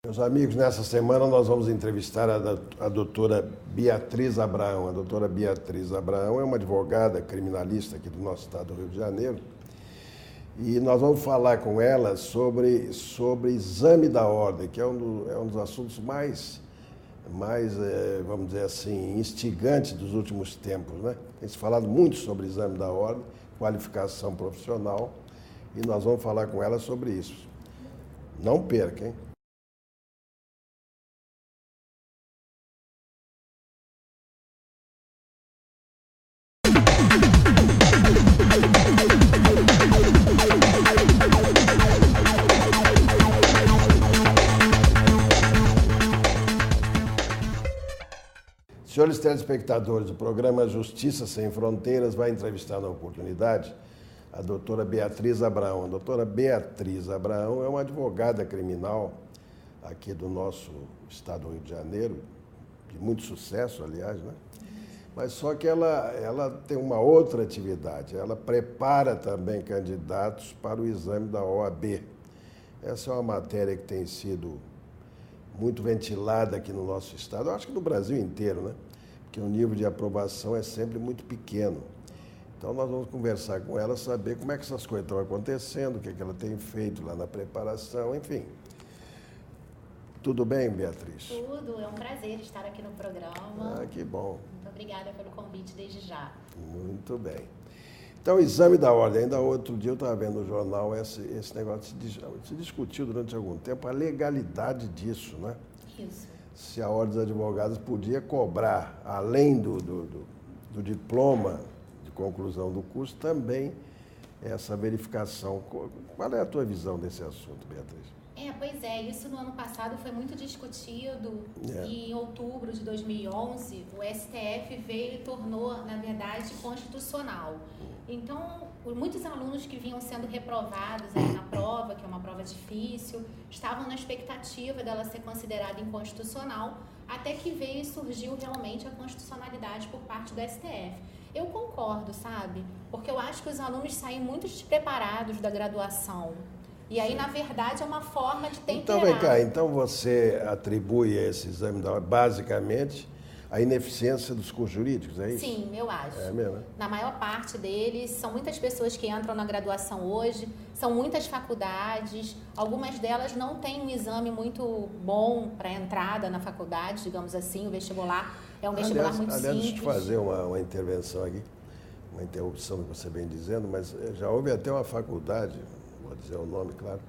Meus amigos, nessa semana nós vamos entrevistar a doutora Beatriz Abraão. A doutora Beatriz Abraão é uma advogada criminalista aqui do nosso estado do Rio de Janeiro. E nós vamos falar com ela sobre exame da ordem, que é um dos assuntos mais, vamos dizer assim, instigantes dos últimos tempos, né? Tem se falado muito sobre exame da ordem, qualificação profissional, e nós vamos falar com ela sobre isso. Não perca, hein? Senhores telespectadores, o programa Justiça Sem Fronteiras vai entrevistar na oportunidade a doutora Beatriz Abraão. A doutora Beatriz Abraão é uma advogada criminal aqui do nosso estado do Rio de Janeiro, de muito sucesso, aliás, né? Mas só que ela tem uma outra atividade, ela prepara também candidatos para o exame da OAB. Essa é uma matéria que tem sido muito ventilada aqui no nosso estado, eu acho que no Brasil inteiro, né? Porque o nível de aprovação é sempre muito pequeno. Então nós vamos conversar com ela, saber como é que essas coisas estão acontecendo, o que ela tem feito lá na preparação, enfim. Tudo bem, Beatriz? Tudo, é um prazer estar aqui no programa. Ah, que bom. Muito obrigada pelo convite desde já. Muito bem. Então, exame da ordem. Ainda outro dia eu estava vendo no jornal esse negócio, se discutiu durante algum tempo a legalidade disso, né? Isso. Se a Ordem dos Advogados podia cobrar, além do diploma de conclusão do curso, também essa verificação. Qual é a tua visão desse assunto, Beatriz? Pois é, isso no ano passado foi muito discutido e em outubro de 2011 o STF veio e tornou, na verdade, constitucional. Então, muitos alunos que vinham sendo reprovados aí na prova, que é uma prova difícil, estavam na expectativa dela ser considerada inconstitucional, até que veio e surgiu realmente a constitucionalidade por parte do STF. Eu concordo, sabe? Porque eu acho que os alunos saem muito despreparados da graduação. E aí, na verdade, é uma forma de temperar. Então, vem cá, então você atribui a esse exame da ordem, basicamente, a ineficiência dos cursos jurídicos, é isso? Sim, eu acho. É mesmo? Na maior parte deles, são muitas pessoas que entram na graduação hoje, são muitas faculdades, algumas delas não têm um exame muito bom para entrada na faculdade, digamos assim, o vestibular é um vestibular muito simples. Aliás, deixa eu fazer uma intervenção aqui, uma interrupção que você vem dizendo, mas já houve até uma faculdade, vou dizer o nome, claro,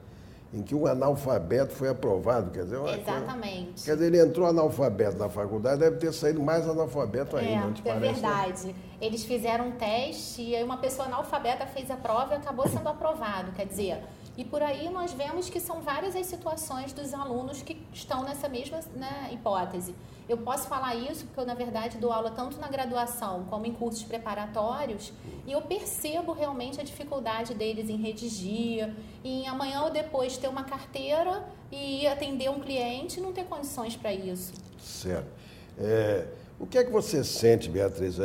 em que um analfabeto foi aprovado, quer dizer... Exatamente. Quer dizer, ele entrou analfabeto na faculdade, deve ter saído mais analfabeto ainda, não te parece? É verdade. Eles fizeram um teste e aí uma pessoa analfabeta fez a prova e acabou sendo aprovado, quer dizer... E por aí nós vemos que são várias as situações dos alunos que estão nessa mesma, né, hipótese. Eu posso falar isso porque eu, na verdade, dou aula tanto na graduação como em cursos preparatórios e eu percebo realmente a dificuldade deles em redigir, em amanhã ou depois ter uma carteira e ir atender um cliente e não ter condições para isso. Certo. O que é que você sente, Beatriz,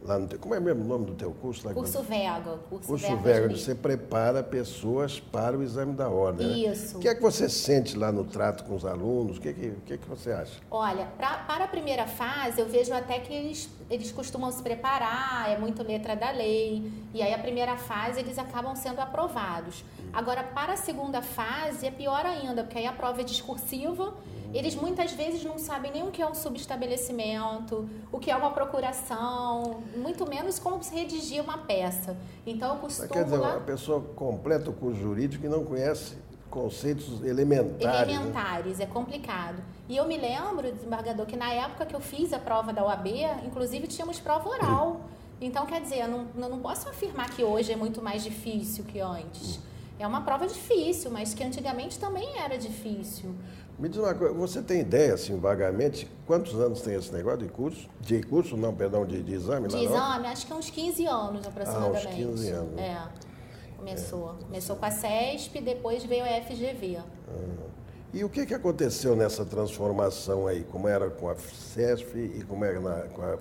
lá no como é mesmo o nome do teu curso? Curso Vega. Curso Vega, você prepara pessoas para o exame da ordem. Isso. Né? O que é que você sente lá no trato com os alunos? O que é que você acha? Olha, para a primeira fase, eu vejo até que eles costumam se preparar, é muito letra da lei, e aí a primeira fase eles acabam sendo aprovados. Agora, para a segunda fase, é pior ainda, porque aí a prova é discursiva, eles muitas vezes não sabem nem o que é um subestabelecimento, o que é uma procuração, muito menos como se redigir uma peça. Então, eu costumo... Quer dizer, a pessoa completa o curso jurídico e não conhece conceitos elementares. Elementares, né? É complicado. E eu me lembro, desembargador, que na época que eu fiz a prova da OAB, inclusive tínhamos prova oral. Então, quer dizer, eu não posso afirmar que hoje é muito mais difícil que antes. É uma prova difícil, mas que antigamente também era difícil. Me diz uma coisa, você tem ideia, assim, vagamente, quantos anos tem esse negócio de curso? De exame? De exame, acho que é uns 15 anos aproximadamente. Uns 15 anos. Começou com a CESP, depois veio a FGV. E o que aconteceu nessa transformação aí? Como era com a CESP e como era com a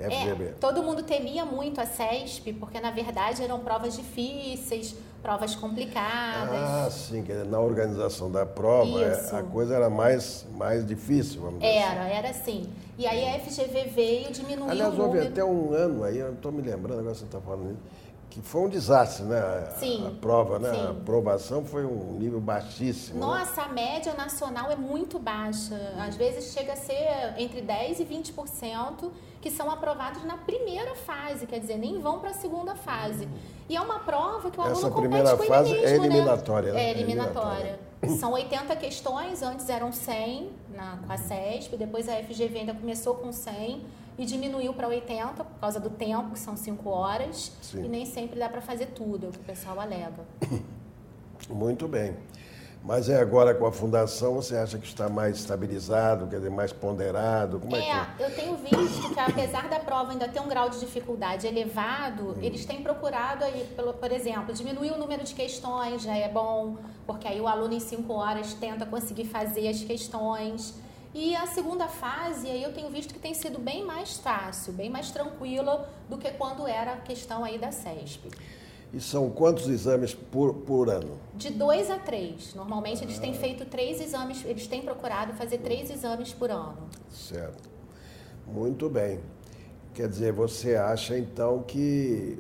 FGV. Todo mundo temia muito a CESP, porque na verdade eram provas difíceis, provas complicadas. Ah, sim, quer dizer, na organização da prova a coisa era mais difícil, vamos dizer assim. Era sim. E aí a FGV veio diminuir o número. Aliás, houve até um ano aí, eu não estou me lembrando, agora você está falando isso, que foi um desastre, né? Sim, a prova, né? sim. A aprovação foi um nível baixíssimo. Nossa, a média nacional é muito baixa. Às vezes chega a ser entre 10% e 20% que são aprovados na primeira fase, quer dizer, nem vão para a segunda fase. E é uma prova que o aluno compete com ele mesmo, essa primeira fase é eliminatória, né? É eliminatória. São 80 questões, antes eram 100 com a CESP, depois a FGV ainda começou com 100 e diminuiu para 80 por causa do tempo, que são 5 horas, Sim. E nem sempre dá para fazer tudo, é o que o pessoal alega. Muito bem. Mas agora com a fundação, você acha que está mais estabilizado, quer dizer, mais ponderado? Como é que é? Eu tenho visto que apesar da prova ainda ter um grau de dificuldade elevado, eles têm procurado aí, por exemplo, diminuir o número de questões, já é bom, porque aí o aluno em 5 horas tenta conseguir fazer as questões. E a segunda fase, aí eu tenho visto que tem sido bem mais fácil, bem mais tranquila do que quando era a questão aí da CESP. E são quantos exames por ano? De 2 a 3. Normalmente eles têm feito 3 exames, eles têm procurado fazer 3 exames por ano. Certo. Muito bem. Quer dizer, você acha então que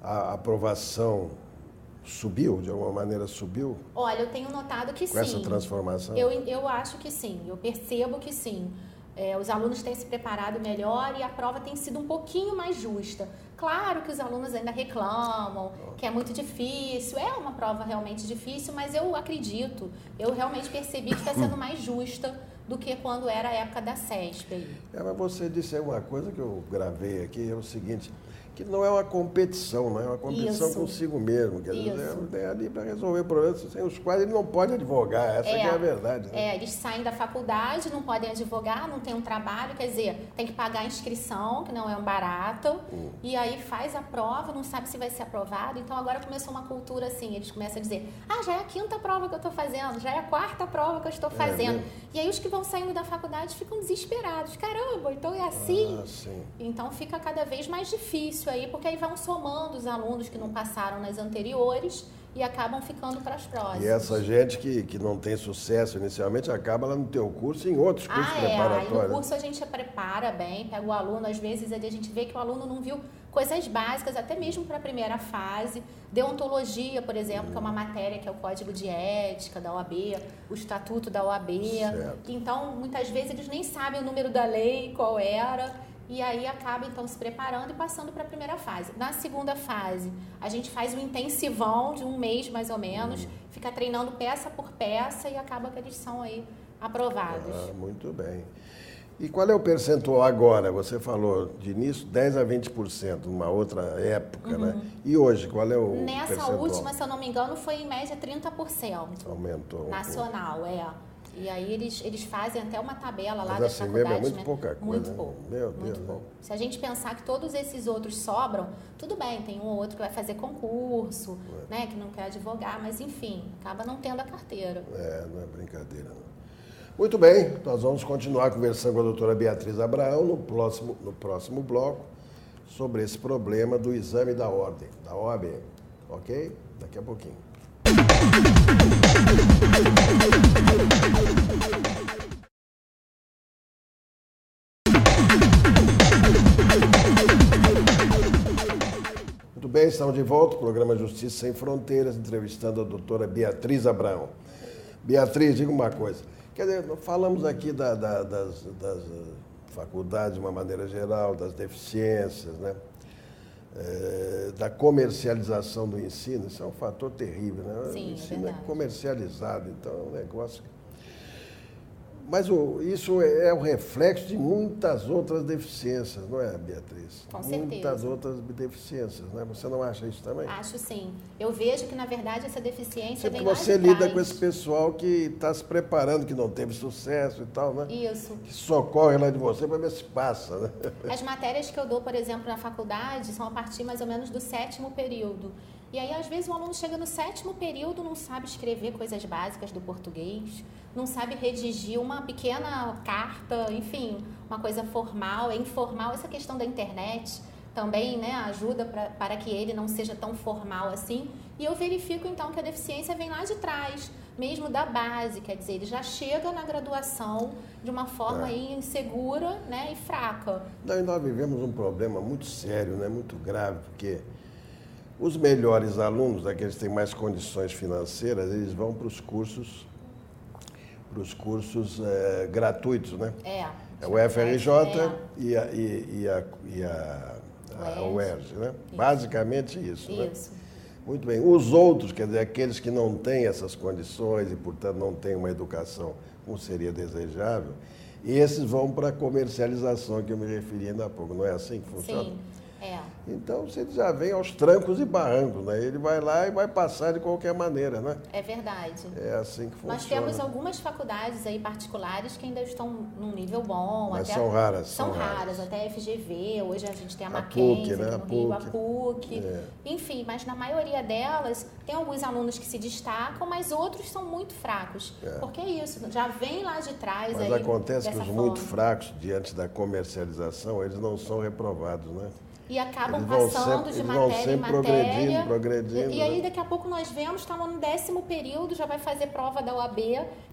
a aprovação subiu, de alguma maneira subiu? Olha, eu tenho notado que sim. Com essa transformação? Eu acho que sim, eu percebo que sim. Os alunos têm se preparado melhor e a prova tem sido um pouquinho mais justa. Claro que os alunos ainda reclamam, que é muito difícil, é uma prova realmente difícil, mas eu acredito, eu realmente percebi que está sendo mais justa do que quando era a época da CESP. Mas você disse aí uma coisa que eu gravei aqui, é o seguinte, que não é uma competição, não é uma competição consigo mesmo. Quer dizer, é ali para resolver problemas sem os quais ele não pode advogar, essa que é a verdade. Né? Eles saem da faculdade, não podem advogar, não tem um trabalho, quer dizer, tem que pagar a inscrição, que não é um barato, e aí faz a prova, não sabe se vai ser aprovado, então agora começou uma cultura assim, eles começam a dizer, já é a 5ª prova que eu estou fazendo, já é a 4ª prova que eu estou fazendo. E aí os que vão saindo da faculdade ficam desesperados, caramba, então é assim? Sim. Então fica cada vez mais difícil aí, porque aí vão somando os alunos que não passaram nas anteriores e acabam ficando para as próximas. E essa gente que não tem sucesso inicialmente acaba lá no teu curso e em outros cursos preparatórios. Aí no curso a gente prepara bem, pega o aluno, às vezes a gente vê que o aluno não viu coisas básicas, até mesmo para a primeira fase. Deontologia, por exemplo, que é uma matéria que é o Código de Ética da OAB, o Estatuto da OAB. Certo. Então, muitas vezes eles nem sabem o número da lei, qual era. E aí acaba, então, se preparando e passando para a primeira fase. Na segunda fase, a gente faz um intensivão de 1 mês, mais ou menos, fica treinando peça por peça e acaba que eles são aí aprovados. Muito bem. E qual é o percentual agora? Você falou de início 10% a 20%, numa outra época, né? E hoje, qual é o percentual? Nessa última, se eu não me engano, foi em média 30%. Aumentou. Nacional, E aí eles fazem até uma tabela lá das das faculdades. Mesmo é muito pouca coisa. Muito pouco. Meu Deus. Muito pouco. Se a gente pensar que todos esses outros sobram, tudo bem, tem um ou outro que vai fazer concurso, né, que não quer advogar, mas enfim, acaba não tendo a carteira. Não é brincadeira, não. Muito bem, nós vamos continuar conversando com a doutora Beatriz Abraão no próximo bloco sobre esse problema do exame da ordem, da OAB. Ok? Daqui a pouquinho. Muito bem, estamos de volta, programa Justiça Sem Fronteiras, entrevistando a doutora Beatriz Abraão. Beatriz, diga uma coisa. Quer dizer, falamos aqui das faculdades de uma maneira geral, das deficiências, né? Da comercialização do ensino, isso é um fator terrível, né? Sim, o ensino é comercializado, então é um negócio... Mas isso é o reflexo de muitas outras deficiências, não é, Beatriz? Com certeza. Muitas outras deficiências, né? Você não acha isso também? Acho sim. Eu vejo que, na verdade, essa deficiência vem lá de trás. Você lida com esse pessoal que está se preparando, que não teve sucesso e tal, né? Isso. Que socorre lá de você para ver se passa, né? As matérias que eu dou, por exemplo, na faculdade, são a partir mais ou menos do 7º período. E aí, às vezes, o aluno chega no 7º período, não sabe escrever coisas básicas do português, não sabe redigir uma pequena carta, enfim, uma coisa formal, é informal. Essa questão da internet também, né, ajuda para que ele não seja tão formal assim. E eu verifico, então, que a deficiência vem lá de trás, mesmo da base, quer dizer, ele já chega na graduação de uma forma aí insegura, né, e fraca. Nós vivemos um problema muito sério, né, muito grave, porque os melhores alunos, aqueles que têm mais condições financeiras, eles vão para os cursos gratuitos, né? É o FRJ e a UERJ, né? Basicamente isso, né? Muito bem. Os outros, quer dizer, aqueles que não têm essas condições e, portanto, não têm uma educação como seria desejável, esses vão para a comercialização que eu me referi ainda há pouco. Não é assim que funciona? Sim. Então, você já vem aos trancos e barrancos, né? Ele vai lá e vai passar de qualquer maneira, né? É verdade. É assim que funciona. Nós temos algumas faculdades aí particulares que ainda estão num nível bom. Mas até, são raras. São raras, até a FGV, hoje a gente tem a Mackenzie, PUC, né? no Rio, a PUC. Enfim, mas na maioria delas, tem alguns alunos que se destacam, mas outros são muito fracos. Porque é isso, já vem lá de trás. Mas aí, acontece que os muito fracos, diante da comercialização, eles não são reprovados, né? E acabam passando de matéria em matéria. Progredindo. E aí, daqui a pouco, nós vemos, estamos no 10º período, já vai fazer prova da OAB.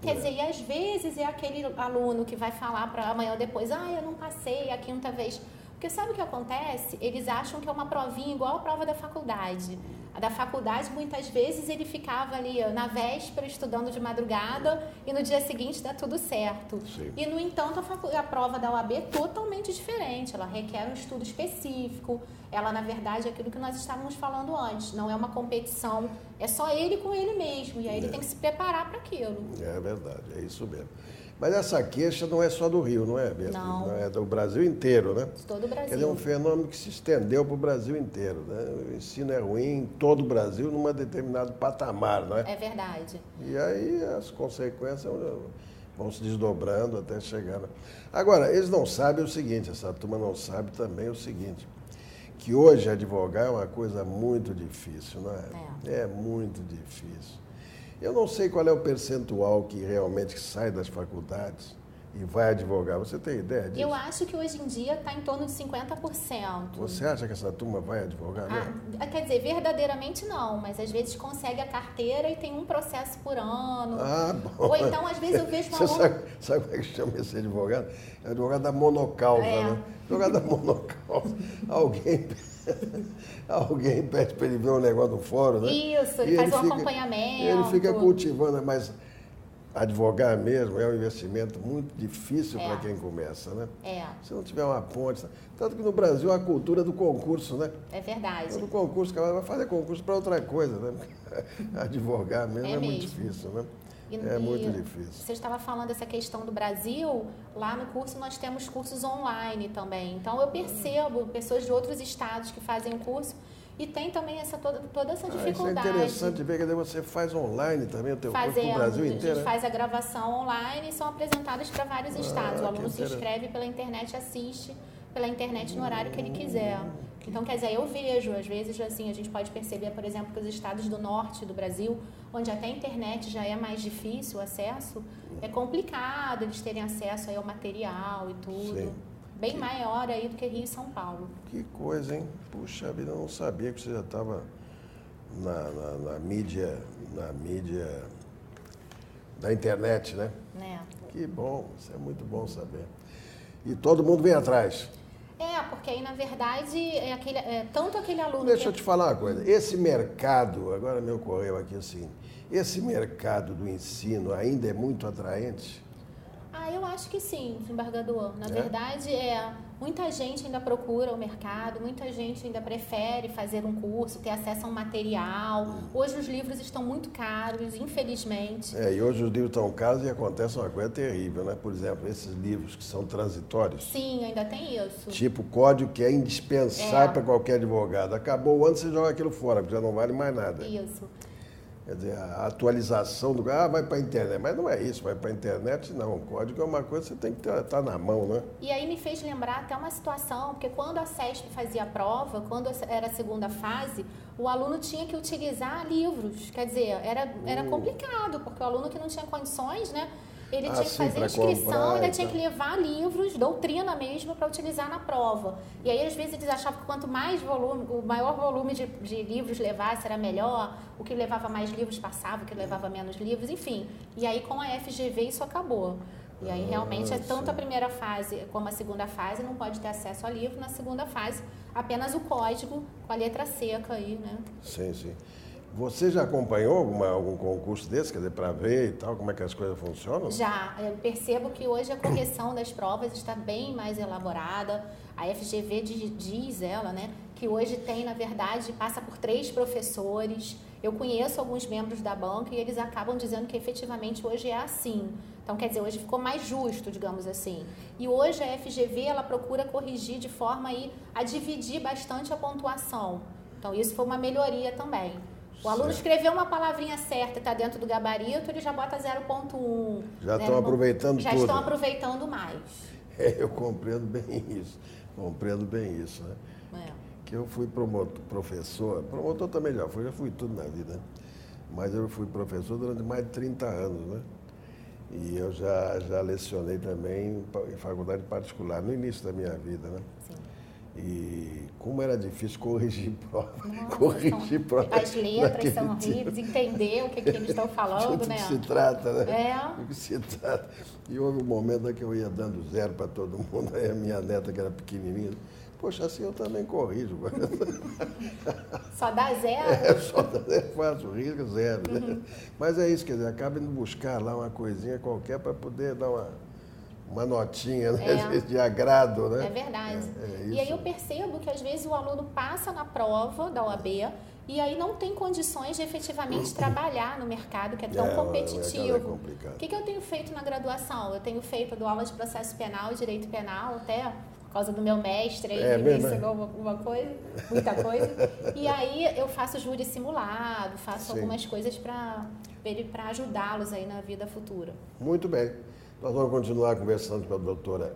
Quer dizer, e às vezes é aquele aluno que vai falar para amanhã ou depois, eu não passei a 5ª vez. Porque sabe o que acontece? Eles acham que é uma provinha igual a prova da faculdade. A da faculdade, muitas vezes, ele ficava ali na véspera estudando de madrugada e no dia seguinte dá tudo certo. Sim. E, no entanto, a prova da OAB é totalmente diferente. Ela requer um estudo específico. Ela, na verdade, é aquilo que nós estávamos falando antes. Não é uma competição, é só ele com ele mesmo. E aí ele tem que se preparar para aquilo. É verdade, é isso mesmo. Mas essa queixa não é só do Rio, não é, Beatriz? Não. É do Brasil inteiro, né? De todo o Brasil. Quer dizer, é um fenômeno que se estendeu para o Brasil inteiro, né? O ensino é ruim em todo o Brasil, num determinado patamar, não é? É verdade. E aí as consequências vão se desdobrando até chegar. Agora, eles não sabem o seguinte, essa turma não sabe também o seguinte, que hoje advogar é uma coisa muito difícil, não é? É muito difícil. Eu não sei qual é o percentual que realmente sai das faculdades e vai advogar. Você tem ideia disso? Eu acho que hoje em dia está em torno de 50%. Você acha que essa turma vai advogar mesmo? Quer dizer, verdadeiramente não, mas às vezes consegue a carteira e tem um processo por ano. Bom. Ou então, às vezes, eu vejo uma Você sabe como é que chama esse advogado? É o advogado da monocausa, né? Advogado da monocausa. Alguém pede para ele ver um negócio no fórum, né? Isso, ele faz um acompanhamento. Ele fica cultivando, mas advogar mesmo é um investimento muito difícil para quem começa, né? Se não tiver uma ponte. Tanto que no Brasil a cultura do concurso, né? É verdade. No concurso, vai fazer concurso para outra coisa, né? Advogar mesmo é muito difícil, né? É muito difícil. Você estava falando dessa questão do Brasil, lá no curso nós temos cursos online também. Então eu percebo pessoas de outros estados que fazem o curso e tem também toda essa dificuldade. Isso é interessante ver que você faz online também o teu curso no Brasil inteiro. A gente faz a gravação online e são apresentadas para vários estados. O aluno se inscreve pela internet, assiste pela internet no horário que ele quiser. Então, quer dizer, eu vejo, às vezes, assim, a gente pode perceber, por exemplo, que os estados do norte do Brasil, onde até a internet já é mais difícil o acesso, é complicado eles terem acesso aí ao material e tudo. Sim. Bem maior aí do que Rio e São Paulo. Que coisa, hein? Puxa vida, eu não sabia que você já estava na mídia da internet, né? Que bom, isso é muito bom saber. E todo mundo vem atrás. Porque aí, na verdade, tanto aquele aluno... Deixa eu te falar uma coisa. Esse mercado, agora me ocorreu aqui assim, esse mercado do ensino ainda é muito atraente? Eu acho que sim, desembargador. Na verdade, muita gente ainda procura o mercado, muita gente ainda prefere fazer um curso, ter acesso a um material. Hoje os livros estão muito caros, infelizmente. E hoje os livros estão caros e acontece uma coisa terrível, né? Por exemplo, esses livros que são transitórios. Sim, ainda tem isso. Tipo código que é indispensável para qualquer advogado. Acabou o ano, você joga aquilo fora, porque já não vale mais nada. Isso. Quer dizer, a atualização do... vai para a internet. Mas não é isso, vai para a internet não. O código é uma coisa que você tem que estar na mão, né? E aí me fez lembrar até uma situação, porque quando a CESP fazia a prova, quando era a segunda fase, o aluno tinha que utilizar livros. Quer dizer, era complicado, porque o aluno que não tinha condições, né? Ele tinha que fazer inscrição, ainda tinha que levar livros, doutrina mesmo, para utilizar na prova. E aí, às vezes, eles achavam que quanto mais volume, o maior volume de livros levasse era melhor, o que levava mais livros passava, o que levava menos livros, enfim. E aí, com a FGV, isso acabou. E aí, realmente, tanto a primeira fase como a segunda fase não pode ter acesso a livro. Na segunda fase, apenas o código com a letra seca aí, né? Sim, sim. Você já acompanhou algum concurso desse, quer dizer, para ver e tal, como é que as coisas funcionam? Já, eu percebo que hoje a correção das provas está bem mais elaborada. A FGV diz ela, né, que hoje tem, na verdade, passa por 3 professores. Eu conheço alguns membros da banca e eles acabam dizendo que efetivamente hoje é assim. Então, quer dizer, hoje ficou mais justo, digamos assim. E hoje a FGV, ela procura corrigir de forma aí a dividir bastante a pontuação. Então, isso foi uma melhoria também. O aluno escreveu uma palavrinha certa, está dentro do gabarito, ele já bota 0,1. Já estão aproveitando tudo. Já estão aproveitando mais. Eu compreendo bem isso. Né? Que eu fui professor também já fui tudo na vida. Mas eu fui professor durante mais de 30 anos, né? E eu já lecionei também em faculdade particular, no início da minha vida, né? Sim. E como era difícil corrigir prova. As letras são horríveis, entender o que eles estão falando, do né? Que se trata, né? Do que se trata. E houve um momento em que eu ia dando 0 para todo mundo, aí a minha neta, que era pequenininha, poxa, assim eu também corrijo. Só dá 0? Só dá 0, faço, risco 0. Né? Mas é isso, quer dizer, acaba indo buscar lá uma coisinha qualquer para poder dar uma notinha, né, de agrado, né? É verdade. E aí eu percebo que às vezes o aluno passa na prova da OAB e aí não tem condições de efetivamente trabalhar no mercado que é tão competitivo. O que eu tenho feito na graduação? Eu tenho feito aula de processo penal e direito penal, até por causa do meu mestre, que me ensinou alguma coisa, muita coisa. E aí eu faço júri simulado, faço algumas coisas para ajudá-los aí na vida futura. Muito bem. Nós vamos continuar conversando com a doutora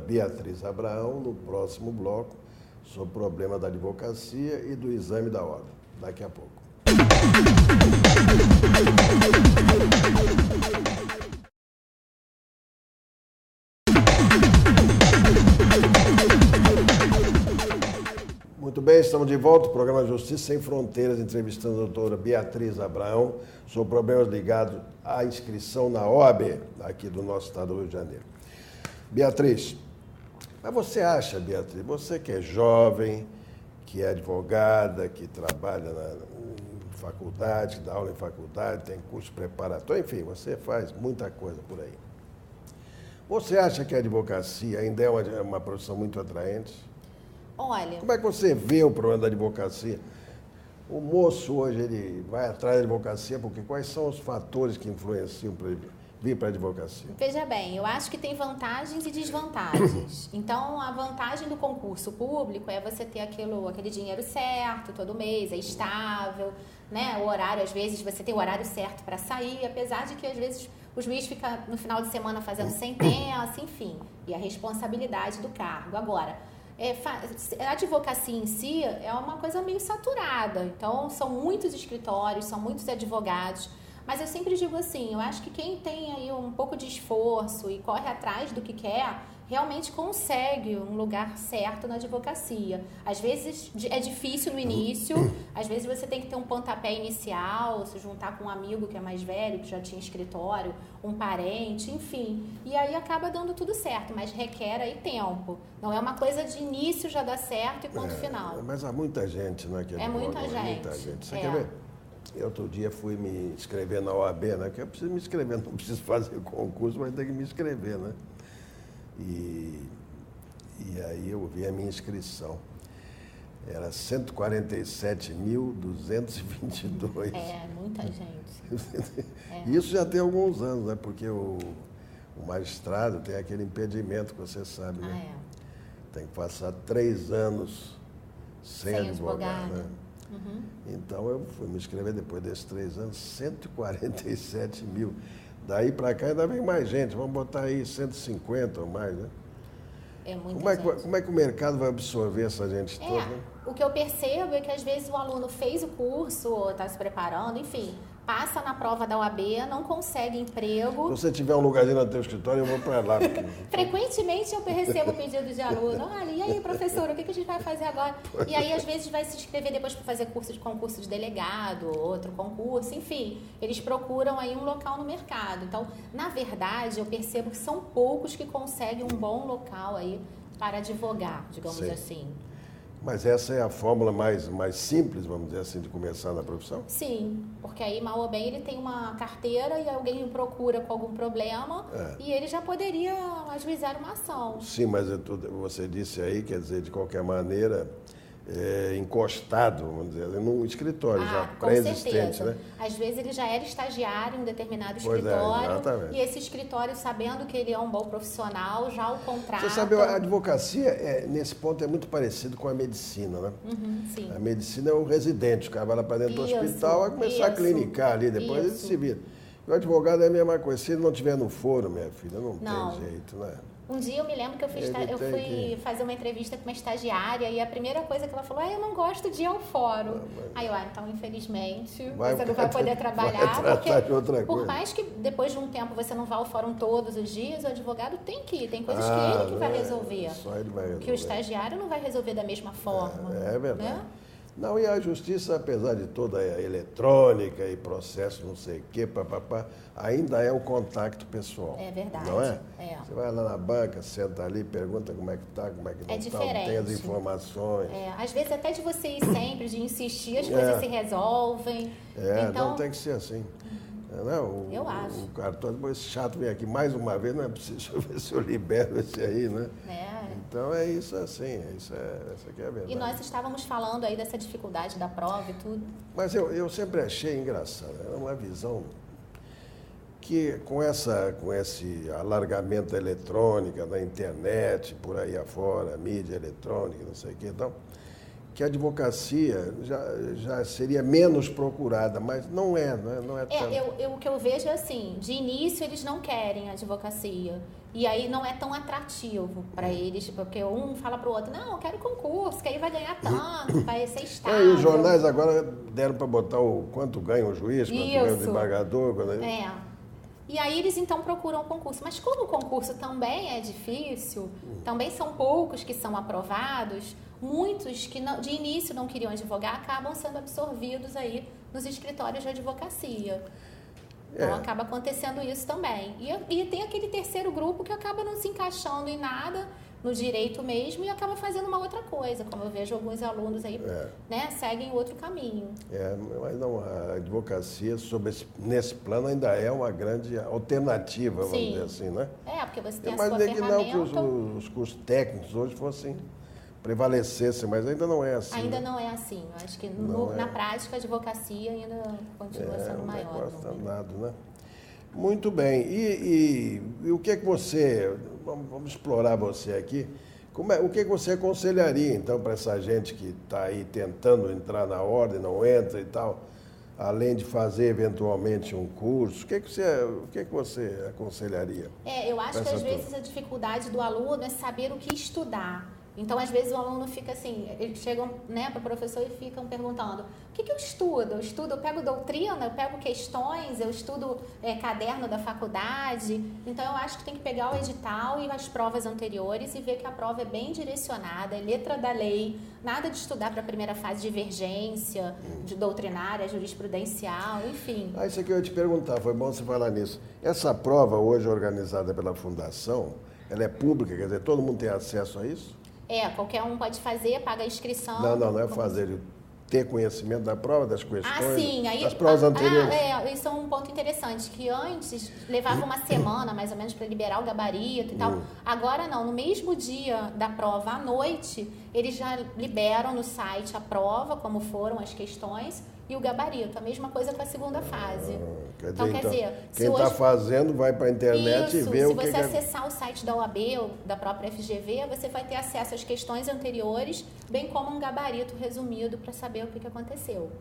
Beatriz Abraão no próximo bloco sobre o problema da advocacia e do exame da ordem. Daqui a pouco. Muito bem, estamos de volta ao programa Justiça Sem Fronteiras, entrevistando a doutora Beatriz Abraão sobre problemas ligados à inscrição na OAB, aqui do nosso estado do Rio de Janeiro. Beatriz, mas você acha, Beatriz, você que é jovem, que é advogada, que trabalha em faculdade, que dá aula em faculdade, tem curso preparatório, enfim, você faz muita coisa por aí. Você acha que a advocacia ainda é uma profissão muito atraente? Olha... Como é que você vê o problema da advocacia? O moço hoje, ele vai atrás da advocacia porque quais são os fatores que influenciam para ele vir para a advocacia? Veja bem, eu acho que tem vantagens e desvantagens. Então, a vantagem do concurso público é você ter aquele dinheiro certo todo mês, é estável, né? O horário, às vezes, você tem o horário certo para sair, apesar de que, às vezes, o juiz fica no final de semana fazendo sentença, enfim, e a responsabilidade do cargo. Agora, a advocacia em si é uma coisa meio saturada, então são muitos escritórios, são muitos advogados, mas eu sempre digo assim, eu acho que quem tem aí um pouco de esforço e corre atrás do que quer, realmente consegue um lugar certo na advocacia. Às vezes é difícil no início, às vezes você tem que ter um pontapé inicial, se juntar com um amigo que é mais velho, que já tinha escritório, um parente, enfim. E aí acaba dando tudo certo, mas requer aí tempo. Não é uma coisa de início já dá certo e ponto final. Mas há muita gente, não é? Que muita gente. Você quer ver? Eu outro dia fui me inscrever na OAB, né? Que eu preciso me inscrever, não preciso fazer concurso, mas tem que me inscrever, né? E aí eu vi a minha inscrição. Era 147.222. Muita gente. Isso já tem alguns anos, né? Porque o magistrado tem aquele impedimento que você sabe, né? Tem que passar 3 anos sem advogar, né? Então eu fui me inscrever depois desses 3 anos, 147 mil. Daí para cá ainda vem mais gente, vamos botar aí 150 ou mais, né? É muita Como é que o mercado vai absorver essa gente toda? Né? O que eu percebo é que às vezes o aluno fez o curso, está se preparando, enfim, passa na prova da OAB, não consegue emprego. Se você tiver um lugarzinho no teu escritório, eu vou para lá. Porque... Frequentemente eu recebo pedido de aluno, olha, e aí, professora, o que a gente vai fazer agora? E aí, às vezes, vai se inscrever depois para fazer concurso de delegado, outro concurso, enfim, eles procuram aí um local no mercado. Então, na verdade, eu percebo que são poucos que conseguem um bom local aí para advogar, digamos assim. Mas essa é a fórmula mais simples, vamos dizer assim, de começar na profissão? Sim, porque aí, mal ou bem, ele tem uma carteira e alguém o procura com algum problema e ele já poderia ajuizar uma ação. Sim, mas você disse aí, quer dizer, de qualquer maneira, encostado, vamos dizer, num escritório já pré-existente, né? Às vezes ele já era estagiário em um determinado escritório e esse escritório, sabendo que ele é um bom profissional, já o contrata. Você sabe, a advocacia, nesse ponto, é muito parecido com a medicina, né? Sim. A medicina é o residente, o cara vai lá para dentro do hospital, vai começar a clinicar ali, depois ele se vira. E o advogado é a mesma coisa, se ele não estiver no foro, minha filha, não tem jeito, né? Um dia eu me lembro que eu fui fazer uma entrevista com uma estagiária e a primeira coisa que ela falou, eu não gosto de ir ao fórum. Aí eu, então infelizmente você não vai poder trabalhar, porque por mais que depois de um tempo você não vá ao fórum todos os dias, o advogado tem que ir, tem coisas que ele que vai resolver. Só ele vai resolver. Que o estagiário não vai resolver da mesma forma. É verdade. Né? Não, e a justiça, apesar de toda a eletrônica e processo não sei o quê, ainda é o contato pessoal. É verdade. Não é? Você vai lá na banca, senta ali, pergunta como é que está, como é que não está, tem as informações. Às vezes até de você ir sempre, de insistir, as coisas se resolvem. Então tem que ser assim. Não, eu acho. O cartório, esse chato vem aqui mais uma vez, não é preciso ver se eu libero esse aí, né? Então é isso assim, essa aqui é a verdade. E nós estávamos falando aí dessa dificuldade da prova e tudo. Mas eu sempre achei engraçado, era uma visão que com esse alargamento da eletrônica, da internet, por aí afora, mídia eletrônica, não sei o que e tal, que a advocacia já seria menos procurada, mas não é tanto. O que eu vejo é assim, de início eles não querem a advocacia, e aí não é tão atrativo para eles, porque um fala para o outro, não, eu quero concurso, que aí vai ganhar tanto, vai ser estável. E os jornais agora deram para botar quanto ganha o juiz, quanto ganha o desembargador. E aí eles então procuram o concurso. Mas como o concurso também é difícil, também são poucos que são aprovados, muitos que de início não queriam advogar acabam sendo absorvidos aí nos escritórios de advocacia. Então acaba acontecendo isso também. E tem aquele terceiro grupo que acaba não se encaixando em nada, no direito mesmo, e acaba fazendo uma outra coisa, como eu vejo alguns alunos aí, seguem outro caminho. Mas não, a advocacia nesse plano ainda é uma grande alternativa, vamos dizer assim, né? Porque você tem a sua ferramenta. Mas que não que os cursos técnicos hoje fossem prevalecessem, mas ainda não é assim. Ainda não é assim. Eu acho que na prática a advocacia ainda continua sendo maior. Não gosta danado, né? Muito bem. E o que é que você... Vamos explorar você aqui. O que é que você aconselharia, então, para essa gente que está aí tentando entrar na ordem, não entra e tal, além de fazer eventualmente um curso? O que é que você aconselharia? Eu acho que às vezes a dificuldade do aluno é saber o que estudar. Então, às vezes, o aluno fica assim, eles chegam para o professor e ficam perguntando, o que eu estudo? Eu pego doutrina, eu pego questões, eu estudo caderno da faculdade. Então, eu acho que tem que pegar o edital e as provas anteriores e ver que a prova é bem direcionada, é letra da lei, nada de estudar para a primeira fase de divergência, de doutrinária, jurisprudencial, enfim. Isso aqui eu ia te perguntar, foi bom você falar nisso. Essa prova hoje organizada pela Fundação, ela é pública, quer dizer, todo mundo tem acesso a isso? Qualquer um pode fazer, paga a inscrição. Não é fazer, ter conhecimento da prova, das questões, sim. Aí, das provas anteriores. Isso é um ponto interessante, que antes levava uma semana, mais ou menos, para liberar o gabarito e tal. Agora não, no mesmo dia da prova, à noite, eles já liberam no site a prova, como foram as questões, e o gabarito. A mesma coisa com a segunda fase. Quer dizer, quem está fazendo vai para a internet e vê o que... Se você acessar o site da OAB ou da própria FGV, você vai ter acesso às questões anteriores, bem como um gabarito resumido para saber ver o que aconteceu.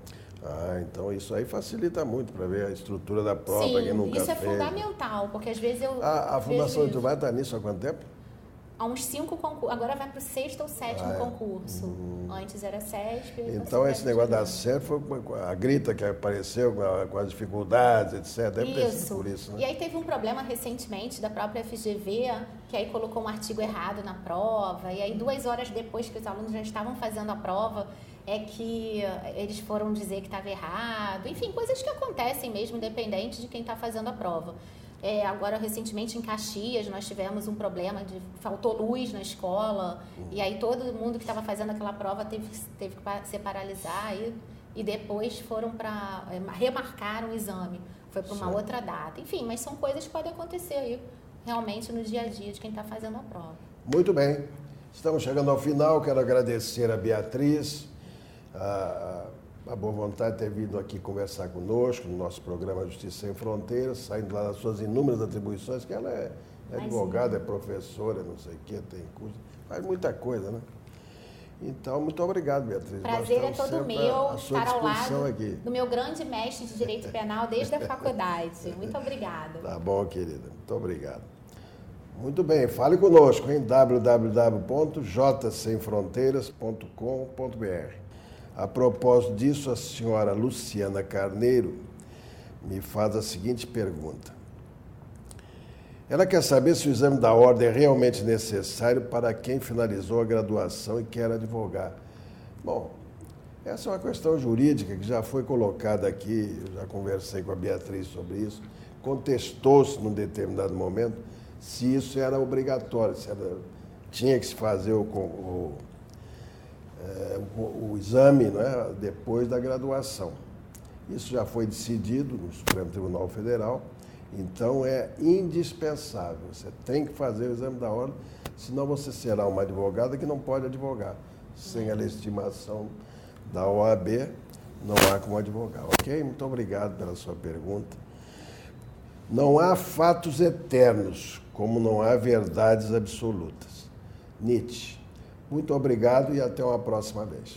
Então isso aí facilita muito para ver a estrutura da prova, quem nunca fez. Isso é fundamental, porque às vezes eu... A Fundação Edilmar está nisso há quanto tempo? Há uns 5 concursos, agora vai para o 6º ou 7º concurso. Antes era SESP. Então esse negócio da SESP foi a grita que apareceu com as dificuldades, etc. Deve ter sido por isso, né? E aí teve um problema recentemente da própria FGV, que aí colocou um artigo errado na prova, e aí 2 horas depois que os alunos já estavam fazendo a prova, é que eles foram dizer que estava errado. Enfim, coisas que acontecem mesmo, independente de quem está fazendo a prova. Agora, recentemente, em Caxias, nós tivemos um problema faltou luz na escola, e aí todo mundo que estava fazendo aquela prova teve que se paralisar, e depois foram remarcaram o exame, foi para uma outra data. Enfim, mas são coisas que podem acontecer aí, realmente, no dia a dia de quem está fazendo a prova. Muito bem. Estamos chegando ao final, quero agradecer a Beatriz, a boa vontade de ter vindo aqui conversar conosco no nosso programa Justiça Sem Fronteiras, saindo lá das suas inúmeras atribuições, que ela é advogada, é professora, não sei o quê, tem curso, faz muita coisa, né? Então, muito obrigado, Beatriz. Prazer é todo meu estar ao lado aqui do meu grande mestre de Direito Penal desde a faculdade. Muito obrigada. Tá bom, querida. Muito obrigado. Muito bem, fale conosco em www.jsemfronteiras.com.br. A propósito disso, a senhora Luciana Carneiro me faz a seguinte pergunta. Ela quer saber se o exame da ordem é realmente necessário para quem finalizou a graduação e quer advogar. Bom, essa é uma questão jurídica que já foi colocada aqui, eu já conversei com a Beatriz sobre isso, contestou-se num determinado momento se isso era obrigatório, se tinha que se fazer o exame, né, depois da graduação. Isso já foi decidido no Supremo Tribunal Federal, então é indispensável. Você tem que fazer o exame da ordem, senão você será uma advogada que não pode advogar. Sem a legitimação da OAB, não há como advogar. Ok? Muito obrigado pela sua pergunta. Não há fatos eternos, como não há verdades absolutas. Nietzsche. Muito obrigado e até uma próxima vez.